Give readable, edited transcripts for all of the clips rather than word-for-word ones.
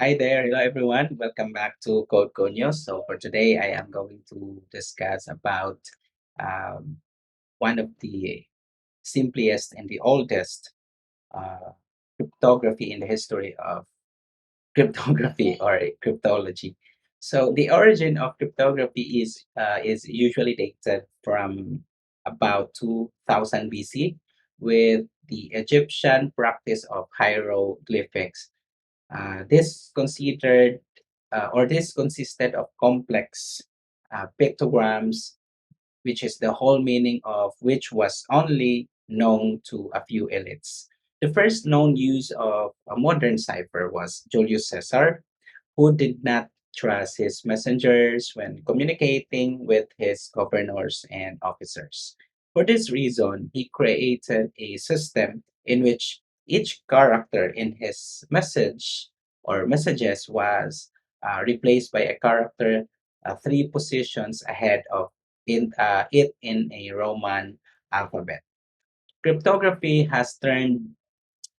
Hi there, hello everyone. Welcome back to Code Conios. So for today, I am going to discuss about um, one of the simplest and the oldest uh, cryptography in the history of cryptography or cryptology. So the origin of cryptography is usually dated from about 2000 BC with the Egyptian practice of hieroglyphics. This consisted of complex pictograms, which is the whole meaning of which was only known to a few elites. The first known use of a modern cipher was Julius Caesar, who did not trust his messengers when communicating with his governors and officers. For this reason, he created a system in which each character in his message or messages was replaced by a character three positions ahead of it in a Roman alphabet. Cryptography has turned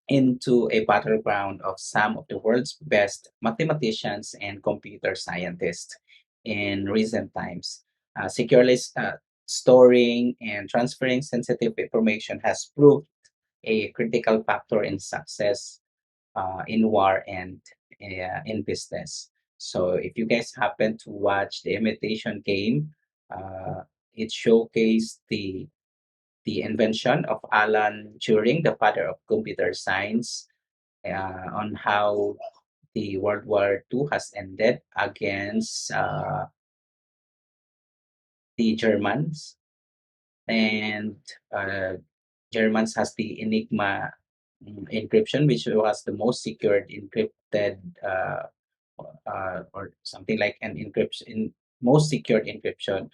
into a battleground of some of the world's best mathematicians and computer scientists in recent times. Securely storing and transferring sensitive information has proved a critical factor in success in war and in business. So if you guys happen to watch the imitation game, it showcased the invention of Alan Turing, the father of computer science, on how the World War II has ended against the Germans, and uh, Germans has the Enigma encryption, which was the most secured encrypted or something like an encryption, most secured encryption,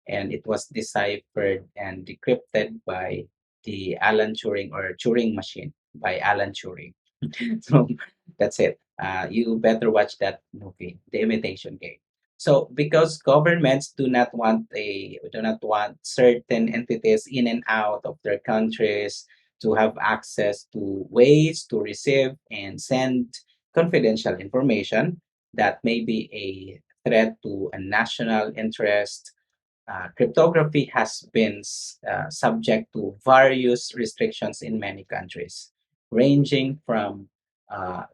and it was deciphered and decrypted by the Alan Turing or Turing machine by Alan Turing. So that's it. You better watch that movie, The Imitation Game. So because governments do not want certain entities in and out of their countries to have access to ways to receive and send confidential information that may be a threat to a national interest. Cryptography has been subject to various restrictions in many countries, ranging from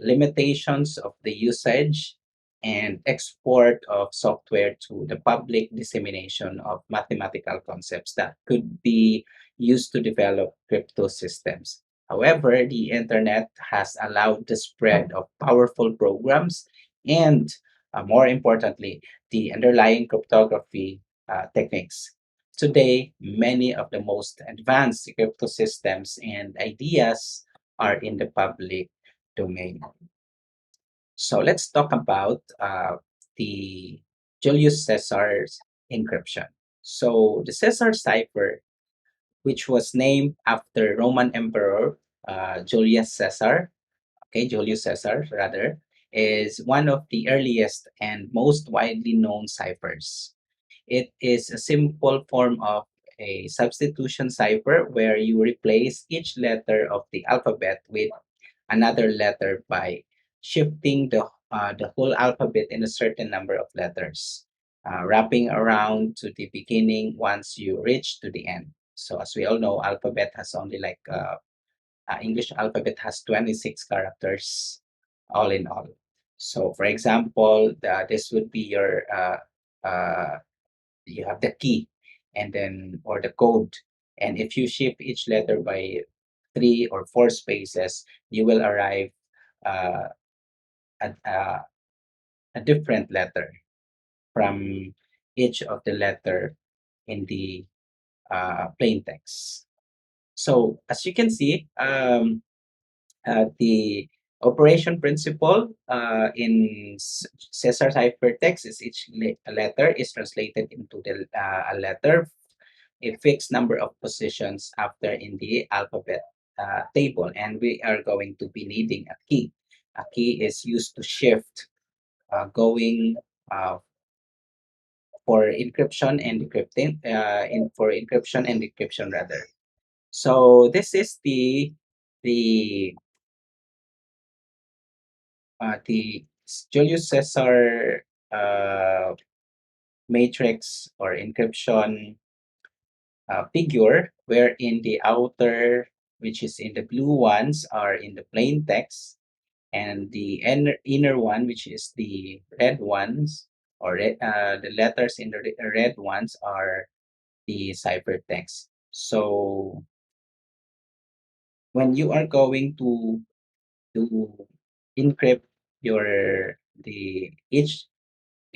limitations of the usage and export of software to the public dissemination of mathematical concepts that could be used to develop crypto systems. However, the internet has allowed the spread of powerful programs and, more importantly, the underlying cryptography techniques. Today, many of the most advanced crypto systems and ideas are in the public domain. So let's talk about the Julius Caesar's encryption. So the Caesar cipher, which was named after Roman Emperor Julius Caesar, okay, Julius Caesar rather, is one of the earliest and most widely known ciphers. It is a simple form of a substitution cipher where you replace each letter of the alphabet with another letter by shifting the whole alphabet in a certain number of letters, wrapping around to the beginning once you reach to the end. So as we all know, alphabet has only like English alphabet has 26 characters all in all. So for example, this would be your you have the key and then or the code, and if you shift each letter by three or four spaces, you will arrive uh, at a different letter from each of the letter in the plain text. So as you can see, the operation principle in Caesar ciphertext is each letter is translated into a letter, a fixed number of positions after in the alphabet table, and we are going to be needing a key. A key is used to shift going uh, for encryption and decrypting, for encryption and decryption rather. So this is the Julius Caesar matrix or encryption figure, wherein the outer, which is in the blue ones, are in the plain text, and the inner one, which is the red ones, or the letters in the red ones, are the ciphertext. So when you are going to encrypt your the each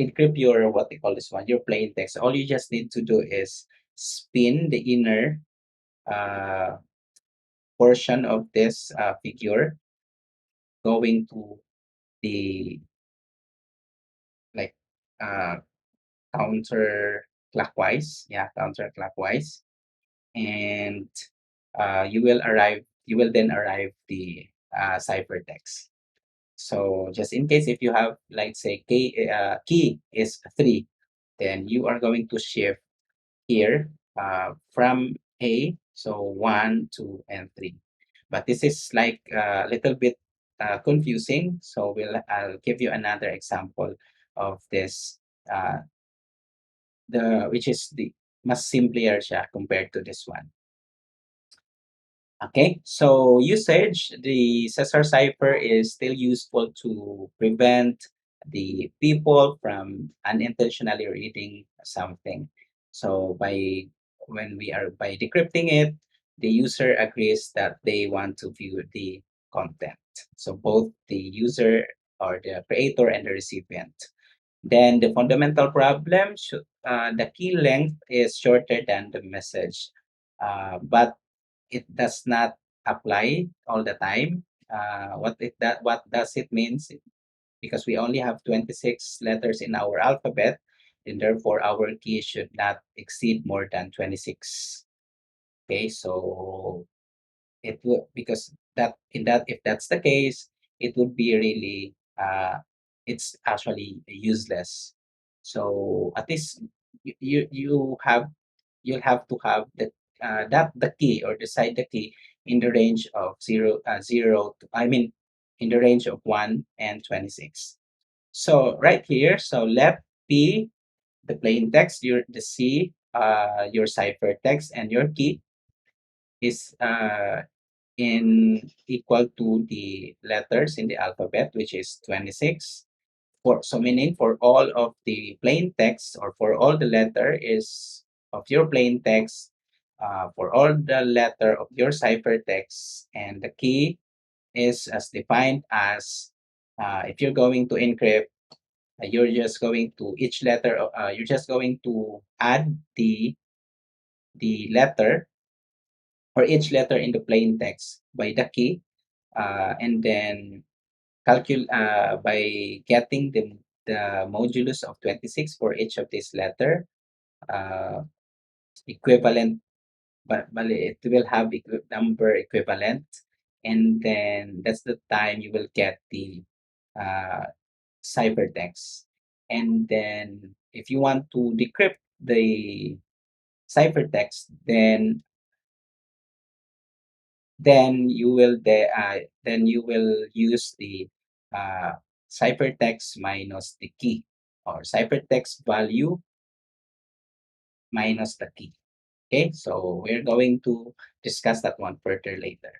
encrypt your what they call this one, your plain text, all you just need to do is spin the inner uh, portion of this figure going to the like uh, counterclockwise, yeah, counterclockwise, and you will then arrive the ciphertext. So just in case if you have, like, say key is 3, then you are going to shift here from A, so 1, 2, and 3. But this is like a little bit confusing, so I'll give you another example of this, uh, the which is the mas simpler siya compared to this one. Okay, so usage, the Caesar cipher is still useful to prevent the people from unintentionally reading something. So by decrypting it, the user agrees that they want to view the content. So both the user or the creator and the recipient. Then the fundamental problem should the key length is shorter than the message, but it does not apply all the time. What does it means? Because we only have 26 letters in our alphabet, and therefore our key should not exceed more than 26. Okay, so it would, because that in that if that's the case, it would be really it's actually useless. So at least you'll have to have the key, or decide the key in the range of 0 to, I mean, in the range of 1 and 26. So right here, so let P the plain text, your the C your ciphertext, and your key is in equal to the letters in the alphabet, which is 26. So meaning for all of the plain text, or for all the letter is of your plain text, for all the letter of your ciphertext, and the key is as defined as, if you're going to encrypt, you're just going to each letter, you're just going to add the letter, or each letter in the plain text by the key, and then by getting the modulus of 26 for each of these letter, uh, equivalent, but it will have number equivalent, and then that's the time you will get the uh, ciphertext. And then if you want to decrypt the ciphertext, then you will use the uh, ciphertext minus the key, or ciphertext value minus the key. Okay, so we're going to discuss that one further later.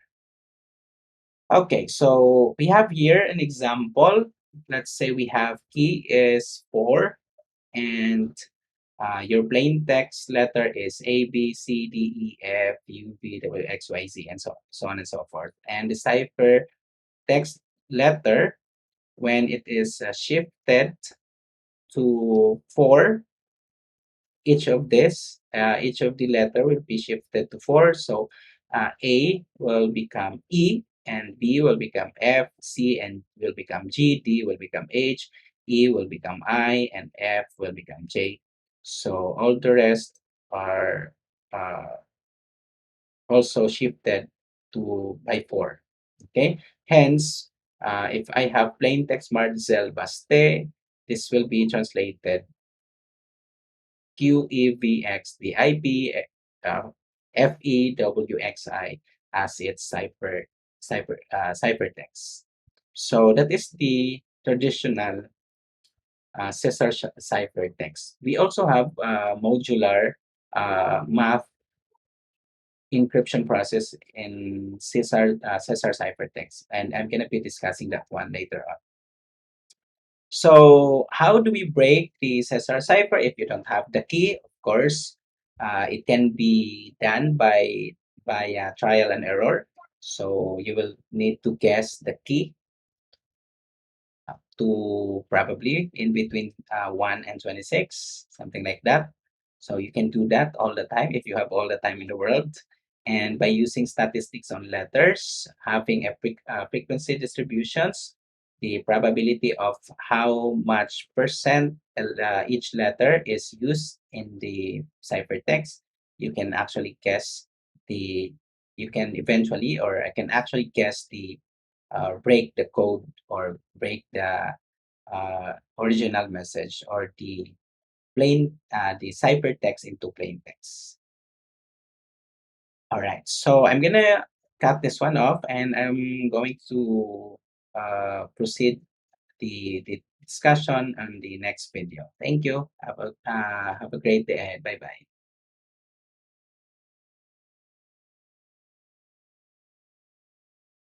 Okay, so we have here an example. Let's say we have key is 4, and your plain text letter is A, B, C, D, E, F, U, V, W, X, Y, Z, and so on and so forth. And the cipher text letter, when it is shifted to 4, each of the letter will be shifted to 4. So A will become E, and B will become F, C and will become G, D will become H, E will become I, and F will become J. So all the rest are also shifted to by 4. Okay, hence if I have plain text Marcel Baste, this will be translated QEVXDIP FEWXI as its ciphertext. So that is the traditional Cipher ciphertext. We also have modular math encryption process in Cipher ciphertext, and I'm gonna be discussing that one later on. So, how do we break the Cipher cipher if you don't have the key? Of course, it can be done by trial and error. So you will need to guess the key to probably in between 1 and 26, something like that. So you can do that all the time if you have all the time in the world. And by using statistics on letters, having a frequency distributions, the probability of how much percent each letter is used in the ciphertext, you can actually guess the, you can eventually, or I can actually guess the break the code or break the original message or the ciphertext into plain text. All right, so I'm gonna cut this one off and I'm going to proceed the discussion on the next video. Thank you. Have a great day ahead. Bye bye.